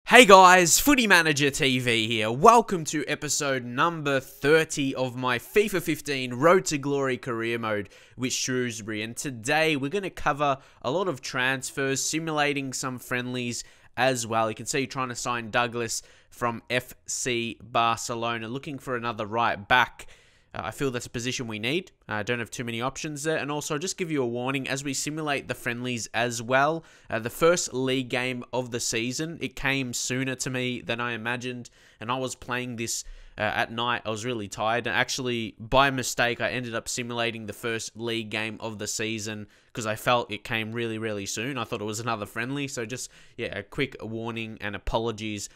Hey guys, Footy Manager TV here. Welcome to episode number 30 of my FIFA 15 Road to Glory career mode with Shrewsbury. And today we're going to cover a lot of transfers, simulating some friendlies as well. You can see trying to sign Douglas from FC Barcelona, looking for another right back. I feel that's a position we need. I don't have too many options there. And also, just give you a warning, as we simulate the friendlies as well, the first league game of the season, it came sooner to me than I imagined. And I was playing this at night. I was really tired. And actually, by mistake, I ended up simulating the first league game of the season because I felt it came really soon. I thought it was another friendly. So just, yeah, a quick warning and apologies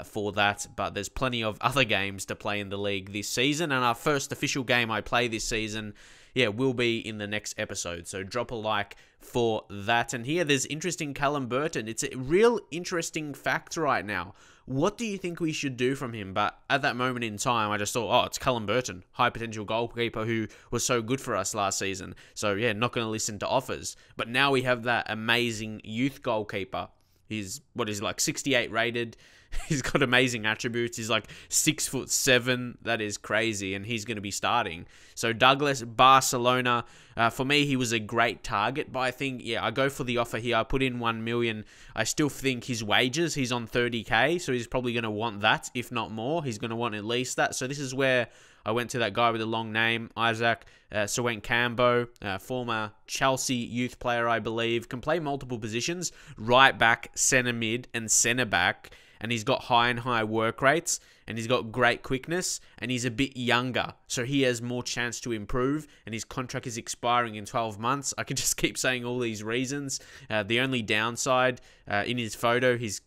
for that. But there's plenty of other games to play in the league this season. And our first official game I play this season, yeah, will be in the next episode. So drop a like for that. And here there's interesting Callum Burton. It's a real interesting fact right now. What do you think we should do from him? But at that moment in time, I just thought, oh, it's Callum Burton, high potential goalkeeper who was so good for us last season. So yeah, not going to listen to offers. But now we have that amazing youth goalkeeper. He's, what is he, like 68 rated. He's got amazing attributes. He's like 6'7". That is crazy. And he's going to be starting. So Douglas, Barcelona. For me, he was a great target. But I think, yeah, I go for the offer here. I put in 1 million. I still think his wages, he's on 30k. So he's probably going to want that, if not more. He's going to want at least that. So this is where I went to that guy with a long name, Isaac Cambo, former Chelsea youth player, I believe. Can play multiple positions, right back, centre mid, and centre back. And he's got high work rates, and he's got great quickness, and he's a bit younger, so he has more chance to improve, and his contract is expiring in 12 months. I could just keep saying all these reasons. The only downside in his photo, his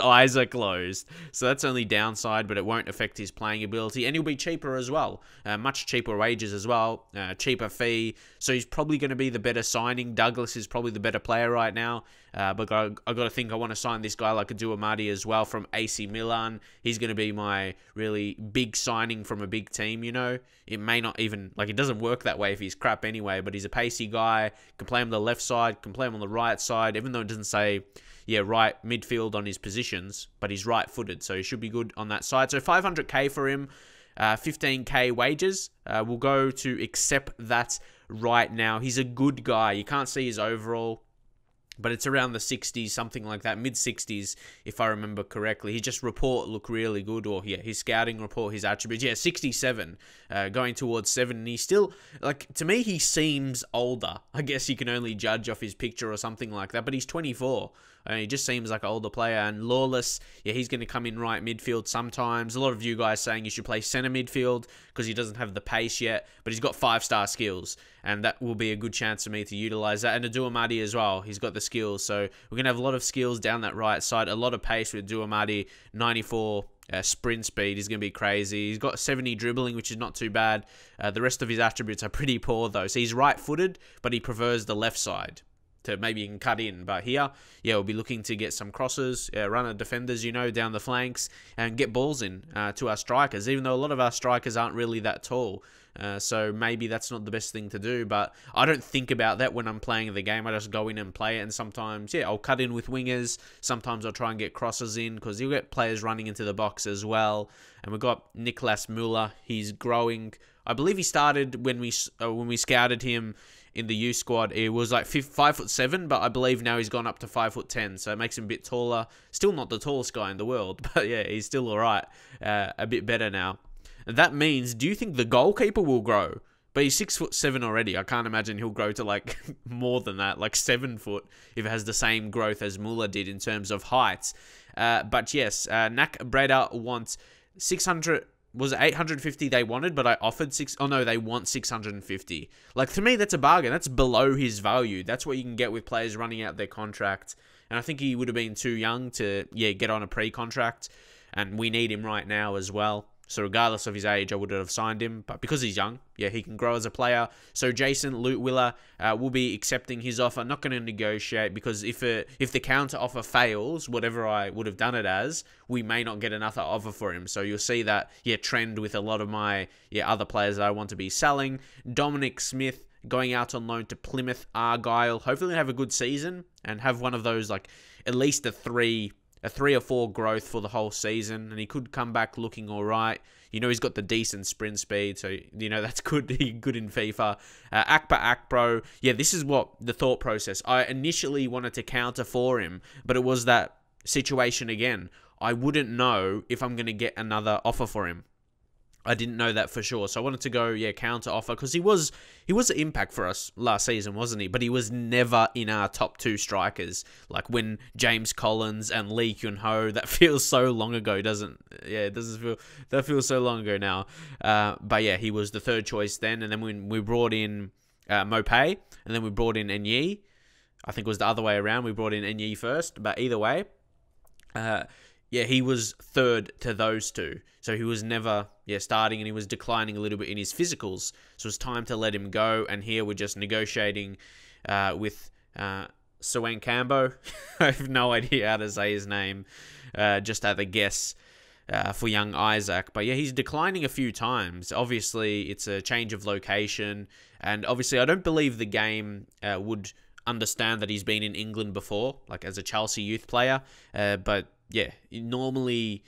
eyes are closed, so that's only downside, but it won't affect his playing ability, and he'll be cheaper as well, much cheaper wages as well, cheaper fee, so he's probably going to be the better signing. Douglas is probably the better player right now, but I got to think I want to sign this guy like a Duamadi as well from AC Milan. He's going to be my really big signing from a big team, you know. It may not even, like, it doesn't work that way if he's crap anyway, but he's a pacey guy, can play on the left side, can play him on the right side, even though it doesn't say, yeah, right midfield on his positions, but he's right-footed, so he should be good on that side. So 500k for him, 15k wages. We'll go to accept that right now. He's a good guy. You can't see his overall, but it's around the 60s, something like that, mid-60s, if I remember correctly. His just report looked really good, or yeah, his scouting report, his attributes, yeah, 67, going towards 7, and he's still, like, to me, he seems older. I guess you can only judge off his picture or something like that, but he's 24. He just seems like an older player. And Lawless, yeah, he's going to come in right midfield sometimes. A lot of you guys saying you should play centre midfield because he doesn't have the pace yet, but he's got 5-star skills, and that will be a good chance for me to utilise that. And a Duamadi as well. He's got the skills, so we're going to have a lot of skills down that right side, a lot of pace with Duamadi, 94 sprint speed is going to be crazy. He's got 70 dribbling, which is not too bad. The rest of his attributes are pretty poor, though. So he's right-footed, but he prefers the left side to maybe you can cut in. But here, yeah, we'll be looking to get some crosses, run our defenders, you know, down the flanks, and get balls in to our strikers, even though a lot of our strikers aren't really that tall. So maybe that's not the best thing to do, but I don't think about that when I'm playing the game. I just go in and play it, and sometimes, yeah, I'll cut in with wingers. Sometimes I'll try and get crosses in, because you'll get players running into the box as well. And we've got Niklas Müller. He's growing. I believe he started when we scouted him in the U squad. He was like 5'7", but I believe now he's gone up to 5'10", so it makes him a bit taller. Still not the tallest guy in the world, but yeah, he's still alright. A bit better now. And that means, do you think the goalkeeper will grow? But he's 6'7" already. I can't imagine he'll grow to like more than that, like 7 foot, if it has the same growth as Muller did in terms of height. But yes, Nak Breda wants 600. Was it 850 they wanted, but I offered they want 650. Like, to me, that's a bargain. That's below his value. That's what you can get with players running out their contract. And I think he would have been too young to, yeah, get on a pre-contract. And we need him right now as well. So regardless of his age, I would have signed him. But because he's young, yeah, he can grow as a player. So Jason Lutwiller will be accepting his offer. Not going to negotiate, because if the counter offer fails, whatever I would have done it as, we may not get another offer for him. So you'll see that, yeah, trend with a lot of my, yeah, other players that I want to be selling. Dominic Smith going out on loan to Plymouth Argyle. Hopefully have a good season and have one of those, like, at least the 3 a 3 or 4 growth for the whole season, and he could come back looking all right. You know, he's got the decent sprint speed, so, you know, that's good. Good in FIFA. Akpa, yeah, this is what the thought process. I initially wanted to counter for him, but it was that situation again. I wouldn't know if I'm going to get another offer for him. I didn't know that for sure. So I wanted to go, yeah, counter offer, because he was an impact for us last season, wasn't he? But he was never in our top 2 strikers. Like when James Collins and Lee Kyun-ho, that feels so long ago, doesn't? Yeah, it doesn't feel, that feels so long ago now. But yeah, he was the 3rd choice then. And then when we brought in Mopay, and then we brought in Enyi. I think it was the other way around. We brought in Enyi first, but either way, yeah, he was 3rd to those 2. So he was never, starting, and he was declining a little bit in his physicals. So it's time to let him go. And here we're just negotiating with Sawang Kambo. I have no idea how to say his name. Just at the guess for young Isaac. But yeah, he's declining a few times. Obviously, it's a change of location. And obviously, I don't believe the game would understand that he's been in England before, like as a Chelsea youth player. But yeah, normally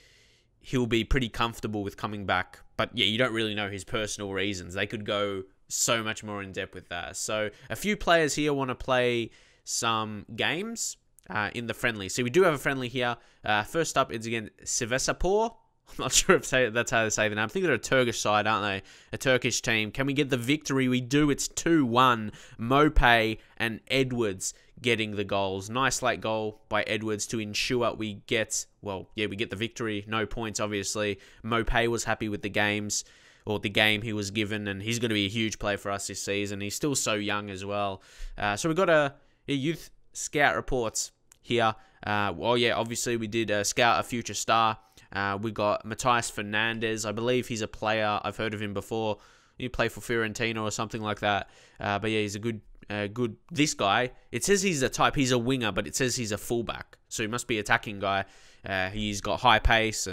he'll be pretty comfortable with coming back. But yeah, you don't really know his personal reasons. They could go so much more in depth with that. So a few players here want to play some games in the friendly. So we do have a friendly here. First up is again Sivasspor. I'm not sure if that's how they say the name. I think they're a Turkish side, aren't they? A Turkish team. Can we get the victory? We do. It's 2-1. Mopay and Edwards getting the goals. Nice late goal by Edwards to ensure we get, we get the victory. No points, obviously. Mopay was happy with the games, or the game he was given, and he's going to be a huge player for us this season. He's still so young as well. So we've got a youth scout reports here. Obviously we did scout a future star. We got Matthias Fernandez. I believe he's a player. I've heard of him before. He played for Fiorentina or something like that. But yeah, he's a good. This guy, it says he's a type. He's a winger, but it says he's a fullback. So he must be an attacking guy. He's got high pace,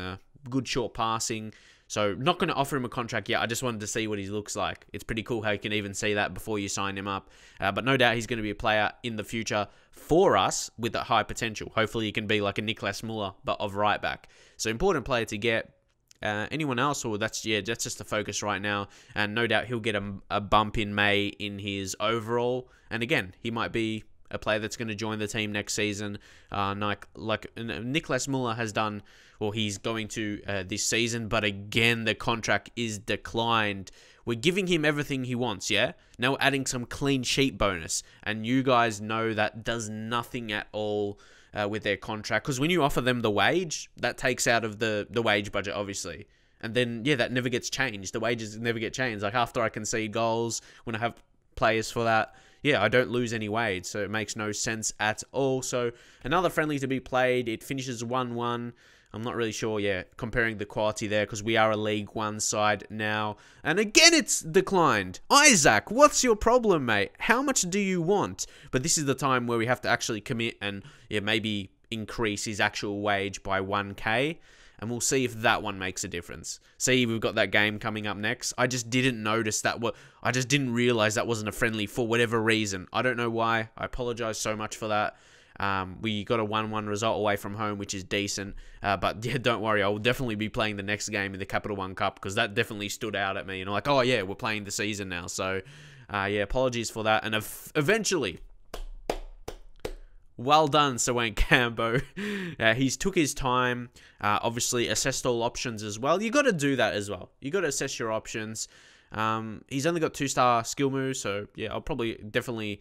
good short passing. So not going to offer him a contract yet. I just wanted to see what he looks like. It's pretty cool how you can even see that before you sign him up. But no doubt he's going to be a player in the future for us with that high potential. Hopefully he can be like a Niklas Muller, but of right back. So important player to get. Anyone else? Or that's just the focus right now. And no doubt he'll get a bump in May in his overall. And again, he might be a player that's going to join the team next season. Like Niklas Muller has done, or he's going to this season. But again, the contract is declined. We're giving him everything he wants, yeah? Now we're adding some clean sheet bonus. And you guys know that does nothing at all with their contract. Because when you offer them the wage, that takes out of the wage budget, obviously. And then, yeah, that never gets changed. The wages never get changed. Like after I concede goals, when I have players for that, yeah, I don't lose any wage. So it makes no sense at all. So another friendly to be played. It finishes 1-1. I'm not really sure, comparing the quality there, because we are a League One side now. And again, it's declined. Isaac, what's your problem, mate? How much do you want? But this is the time where we have to actually commit and maybe increase his actual wage by 1k. And we'll see if that one makes a difference. See, we've got that game coming up next. I just didn't notice that. I just didn't realize that wasn't a friendly for whatever reason. I don't know why. I apologize so much for that. We got a 1-1 result away from home, which is decent. But yeah, don't worry. I will definitely be playing the next game in the Capital One Cup, because that definitely stood out at me. And I'm like, oh yeah, we're playing the season now. So apologies for that. And eventually, well done, Sawang Kambo. He's took his time. Obviously, assessed all options as well. You got to do that as well. You got to assess your options. He's only got 2-star skill moves, so yeah, I'll probably definitely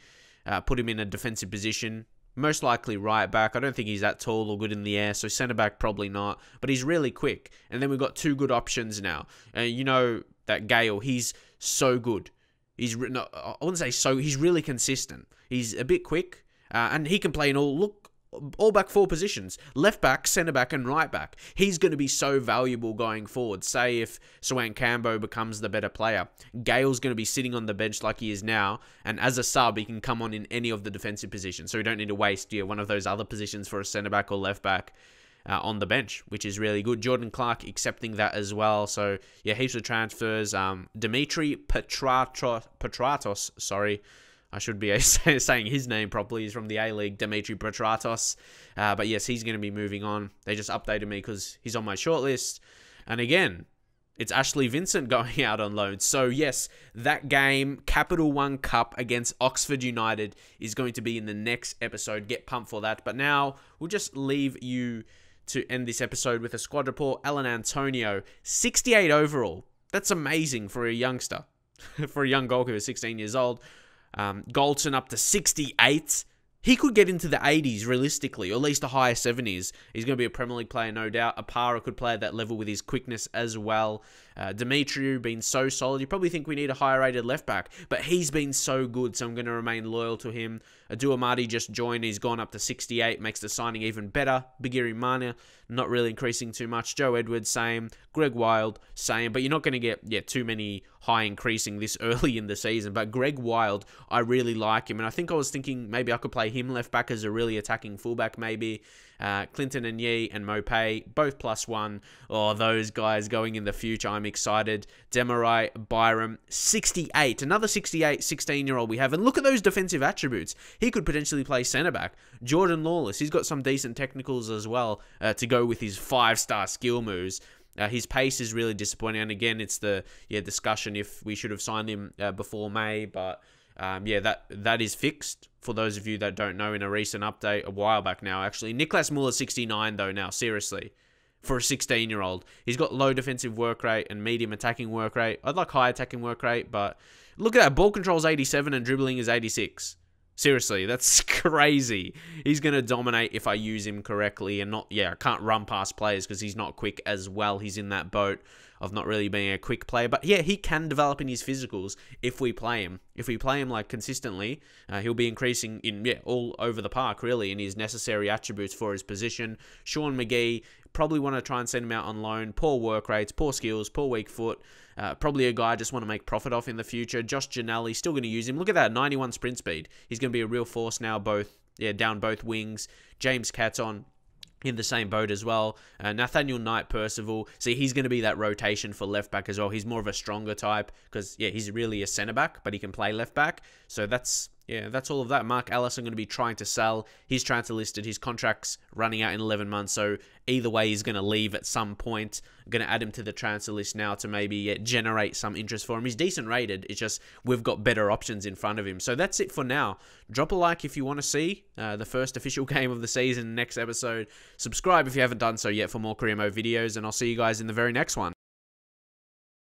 put him in a defensive position. Most likely right back. I don't think he's that tall or good in the air, so centre back probably not. But he's really quick. And then we've got 2 good options now. You know that Gale, he's so good. I wouldn't say so. He's really consistent. He's a bit quick, and he can play in all back 4 positions. Left back, centre back, and right back. He's going to be so valuable going forward. Say if Sawang Kambo becomes the better player, Gale's going to be sitting on the bench like he is now, and as a sub, he can come on in any of the defensive positions. So we don't need to waste one of those other positions for a centre back or left back on the bench, which is really good. Jordan Clark accepting that as well. So yeah, heaps of transfers. Dimitri Petratos, sorry. I should be saying his name properly. He's from the A-League, Dimitri Petratos. But yes, he's going to be moving on. They just updated me because he's on my shortlist. And again, it's Ashley Vincent going out on loan. So yes, that game, Capital One Cup against Oxford United, is going to be in the next episode. Get pumped for that. But now, we'll just leave you to end this episode with a squad report. Alan Antonio, 68 overall. That's amazing for a youngster. For a young goalkeeper, 16 years old. Goldson up to 68. He could get into the 80s realistically, or at least the higher 70s. He's going to be a Premier League player, no doubt. Apara could play at that level with his quickness as well. Demetriou being so solid. You probably think we need a higher rated left back, but he's been so good, so I'm going to remain loyal to him. Aduamadi just joined. He's gone up to 68, makes the signing even better. Bigiri Mana, not really increasing too much. Joe Edwards, same. Greg Wild, same. But you're not going to get too many high increasing this early in the season. But Greg Wild, I really like him. And I think I was thinking maybe I could play him left back as a really attacking fullback maybe. Clinton and Yee and Mopay, both +1. Oh, those guys going in the future. I'm excited. Demarai, Byram, 68. Another 68, 16-year-old we have. And look at those defensive attributes. He could potentially play centre-back. Jordan Lawless, he's got some decent technicals as well to go with his 5-star skill moves. His pace is really disappointing. And again, it's the discussion if we should have signed him before May. But that is fixed. For those of you that don't know, in a recent update, a while back now, actually. Niklas Muller, 69, though, now. Seriously. For a 16-year-old. He's got low defensive work rate and medium attacking work rate. I'd like high attacking work rate, but look at that. Ball control is 87 and dribbling is 86. Seriously, that's crazy. He's going to dominate if I use him correctly and not, I can't run past players because he's not quick as well. He's in that boat of not really being a quick player. But yeah, he can develop in his physicals if we play him. If we play him like consistently, he'll be increasing in, all over the park really in his necessary attributes for his position. Sean McGee, probably want to try and send him out on loan. Poor work rates, poor skills, poor weak foot. Probably a guy I just want to make profit off in the future. Josh Janelli, still going to use him. Look at that, 91 sprint speed. He's going to be a real force now, down both wings. James Caton in the same boat as well. Nathaniel Knight Percival. See, he's going to be that rotation for left back as well. He's more of a stronger type because, he's really a centre back, but he can play left back. So that's all of that. Mark Ellis, I'm going to be trying to sell. He's transfer listed. His contract's running out in 11 months. So either way, he's going to leave at some point. I'm going to add him to the transfer list now to maybe generate some interest for him. He's decent rated. It's just we've got better options in front of him. So that's it for now. Drop a like if you want to see the first official game of the season next episode. Subscribe if you haven't done so yet for more career mode videos. And I'll see you guys in the very next one.